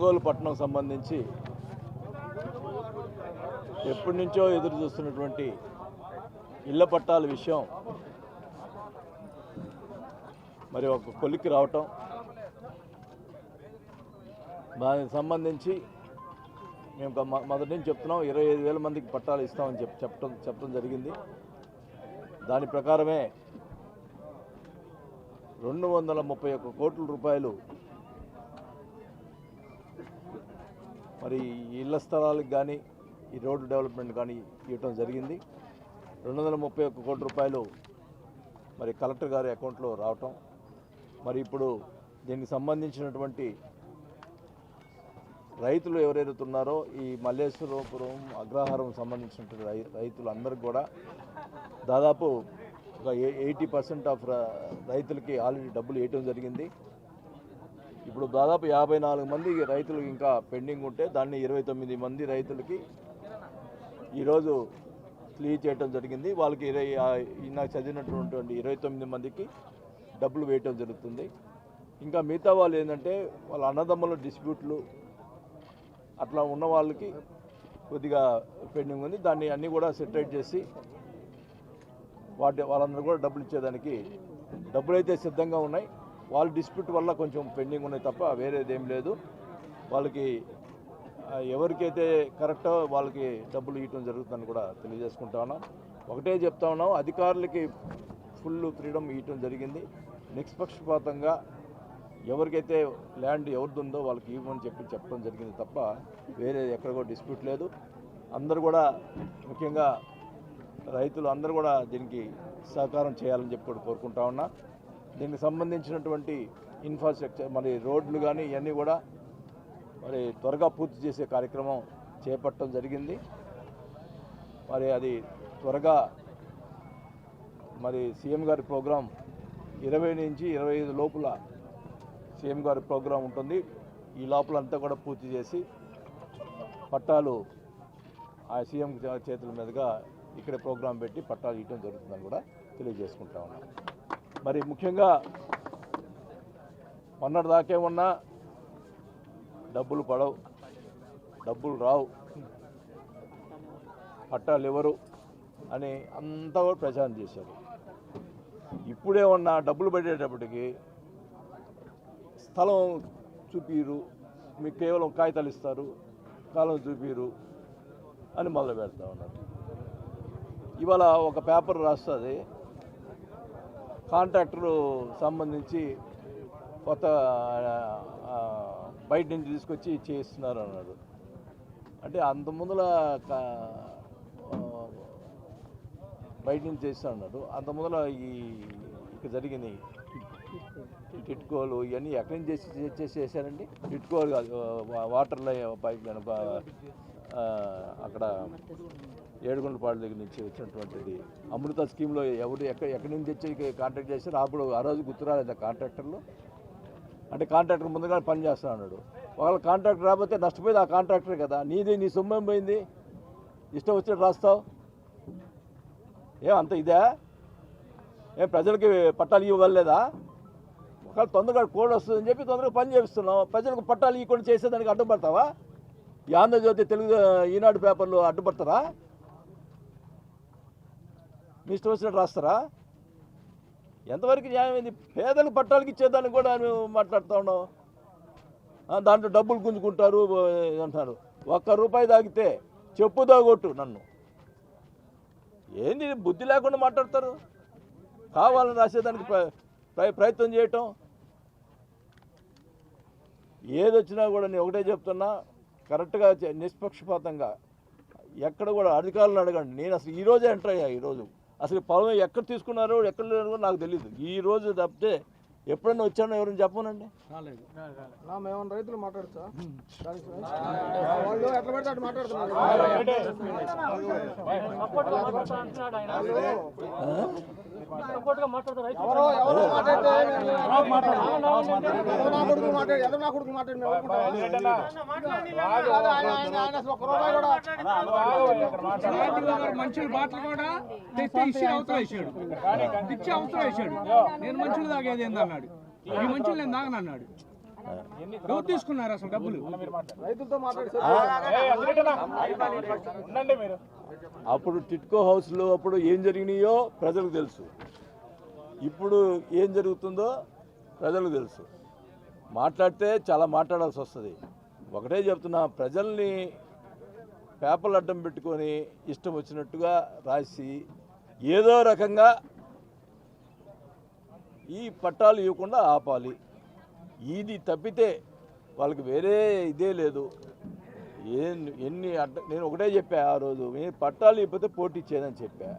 ఒంగోలు పట్టణం సంబంధించి ఎప్పటి నుంచో ఎదురు చూస్తున్నటువంటి ఇళ్ల పట్టాల విషయం మరి ఒక కొలిక్కి రావటం, దానికి సంబంధించి మేము మొదటి నుంచి చెప్తున్నాం 25,000 మందికి పట్టాలు ఇస్తామని చెప్పడం జరిగింది. దాని ప్రకారమే 231 కోట్ల రూపాయలు మరి ఇళ్ల స్థలాలకు కానీ ఈ రోడ్డు డెవలప్మెంట్ కానీ ఇవ్వటం జరిగింది. 231 కోట్ల రూపాయలు మరి కలెక్టర్ గారి అకౌంట్లో రావటం, మరి ఇప్పుడు దీనికి సంబంధించినటువంటి రైతులు ఎవరైతే ఉన్నారో ఈ మల్లేశ్వరపురం అగ్రహారం సంబంధించినటువంటి రైతులు అందరికి కూడా దాదాపు ఒక 80% ఆఫ్ రైతులకి ఆల్రెడీ డబ్బులు వేయటం జరిగింది. ఇప్పుడు దాదాపు 54 మంది రైతులు ఇంకా పెండింగ్ ఉంటే దాన్ని 29 మంది రైతులకి ఈరోజు క్లియర్ చేయటం జరిగింది. వాళ్ళకి నాకు చదివినటువంటి 29 మందికి డబ్బులు వేయటం జరుగుతుంది. ఇంకా మిగతా వాళ్ళు ఏంటంటే వాళ్ళ అన్నదమ్ముల డిస్ప్యూట్లు అట్లా ఉన్న వాళ్ళకి కొద్దిగా పెండింగ్ ఉంది. దాన్ని అన్నీ కూడా సెటిల్ చేసి వాళ్ళందరూ కూడా డబ్బులు ఇచ్చేదానికి డబ్బులు అయితే సిద్ధంగా ఉన్నాయి. వాళ్ళ డిస్ప్యూట్ వల్ల కొంచెం పెండింగ్ ఉన్నాయి తప్ప వేరేదేం లేదు. వాళ్ళకి ఎవరికైతే కరెక్టో వాళ్ళకి డబ్బులు ఇవ్వటం జరుగుతుందని కూడా తెలియజేసుకుంటా ఉన్నాం. ఒకటే చెప్తా ఉన్నాం, అధికారులకి ఫుల్ ఫ్రీడమ్ ఇవ్వటం జరిగింది. నిష్పక్షపాతంగా ఎవరికైతే ల్యాండ్ ఎవరిదుందో వాళ్ళకి ఇవ్వమని చెప్పడం జరిగింది తప్ప వేరే ఎక్కడ కూడా డిస్ప్యూట్ లేదు. అందరూ కూడా ముఖ్యంగా రైతులు అందరూ కూడా దీనికి సహకారం చేయాలని చెప్పి కూడా కోరుకుంటా ఉన్నా. దీనికి సంబంధించినటువంటి ఇన్ఫ్రాస్ట్రక్చర్ మరి రోడ్లు కానీ ఇవన్నీ కూడా మరి త్వరగా పూర్తి చేసే కార్యక్రమం చేపట్టడం జరిగింది. మరి అది త్వరగా మరి సీఎం గారి ప్రోగ్రాం 20 నుంచి 25 లోపల సీఎం గారి ప్రోగ్రాం ఉంటుంది. ఈ లోపల అంతా కూడా పూర్తి చేసి పట్టాలు ఆ సీఎం చేతుల మీదుగా ఇక్కడే ప్రోగ్రాం పెట్టి పట్టాలు ఇవ్వడం జరుగుతుందని కూడా తెలియజేసుకుంటా ఉన్నాం. మరి ముఖ్యంగా మొన్నటిదాకే ఉన్న డబ్బులు పడవు, డబ్బులు రావు, పట్టాలు ఎవరు అని అంతా కూడా ప్రచారం చేశారు. ఇప్పుడే ఉన్న డబ్బులు పడేటప్పటికి స్థలం చూపిరు, మీకు కేవలం కాగితాలు ఇస్తారు, కాలం చూపిరు అని మొదలు పెడతా ఉన్నారు. ఇవాళ ఒక పేపర్ రాస్తుంది, కాంట్రాక్టరు సంబంధించి కొత్త బయట నుంచి తీసుకొచ్చి చేస్తున్నారు అన్నాడు. అంటే అంత ముందుల బయట నుంచి చేస్తా అన్నాడు. అంత ముందుల ఇక జరిగిన టిట్కోలు ఇవన్నీ ఎక్కడి నుంచి చేశారండి? టిట్కోలు కాదు, వాటర్ పైప్ లైన్ అక్కడ ఏడుగుండపాడు దగ్గర నుంచి వచ్చినటువంటిది అమృత స్కీమ్లో ఎక్కడి నుంచి వచ్చి కాంట్రాక్ట్ చేశారు. అప్పుడు ఆ రోజు గుర్తురాలేదు కాంట్రాక్టర్లు. అంటే కాంట్రాక్టర్ ముందుగా పని చేస్తా అన్నాడు. వాళ్ళ కాంట్రాక్టర్ రాకపోతే నష్టపోయేది ఆ కాంట్రాక్టరే కదా. నీ సొమ్మేం పోయింది? ఇష్టం వచ్చినట్టు రాస్తావు. అంత ఇదే? ప్రజలకి పట్టాలు ఇవ్వలేదా? ఒకవేళ తొందరగా కోడ్ వస్తుందని చెప్పి తొందరగా పని చేపిస్తున్నావు. ప్రజలకు పట్టాలు ఇవ్వకుండా చేసేదానికి అడ్డుపడతావా? ఈ ఆంధ్రజ్యోతి, తెలుగు, ఈనాడు పేపర్లు అడ్డుపడతారా? మీ ఇష్టం వచ్చినట్టు రాస్తారా? ఎంతవరకు న్యాయమైంది? పేదలకు పట్టాలకి ఇచ్చేదానికి కూడా నువ్వు మాట్లాడుతూ ఉన్నావు. దాంట్లో డబ్బులు గుంజుకుంటారు అంటారు. ₹1 తాగితే చెప్పుదా కొట్టు నన్ను. ఏంది బుద్ధి లేకుండా మాట్లాడతారు? కావాలని రాసేదానికి ప్రయత్నం చేయటం. ఏదొచ్చినా కూడా నేను ఒకటే చెప్తున్నా, కరెక్ట్గా నిష్పక్షపాతంగా ఎక్కడ కూడా అధికారులను అడగండి. నేను అసలు ఈరోజే ఎంటర్ అయ్యా. ఈరోజు అసలు పొలం ఎక్కడ తీసుకున్నారో ఎక్కడ లేదో కూడా నాకు తెలియదు. ఈరోజు తప్పితే ఎప్పుడన్నా వచ్చానో ఎవరైనా చెప్పనండి. మేమన్నా రైతులు మాట్లాడతా వాళ్ళు ఎట్లా పెడితే అటు మాట్లాడుతున్నారు. మంచులు బాటలు కూడా తెచ్చి ఇచ్చి అవతల వేసాడు, ఇచ్చి అవతల వేసాడు. నేను మంచులు తాగేది ఏందన్నాడు, ఈ మంచులు నేను తాగనన్నాడు. ఎవరు తీసుకున్నారు అసలు డబ్బులు? రైతులతో మాట్లాడి అప్పుడు టిట్కో హౌస్లో అప్పుడు ఏం జరిగినాయో ప్రజలకు తెలుసు, ఇప్పుడు ఏం జరుగుతుందో ప్రజలకు తెలుసు. మాట్లాడితే చాలా మాట్లాడాల్సి వస్తుంది. ఒకటే చెప్తున్నా, ప్రజల్ని పేపర్లు అడ్డం పెట్టుకొని ఇష్టం వచ్చినట్టుగా రాసి ఏదో రకంగా ఈ పట్టాలు ఇవ్వకుండా ఆపాలి. ఇది తప్పితే వాళ్ళకి వేరే ఇదే లేదు. ఎన్ని నేను ఒకటే చెప్పా ఆ రోజు, పట్టాలు ఇవ్వకపోతే పోటీ చేయదని చెప్పా.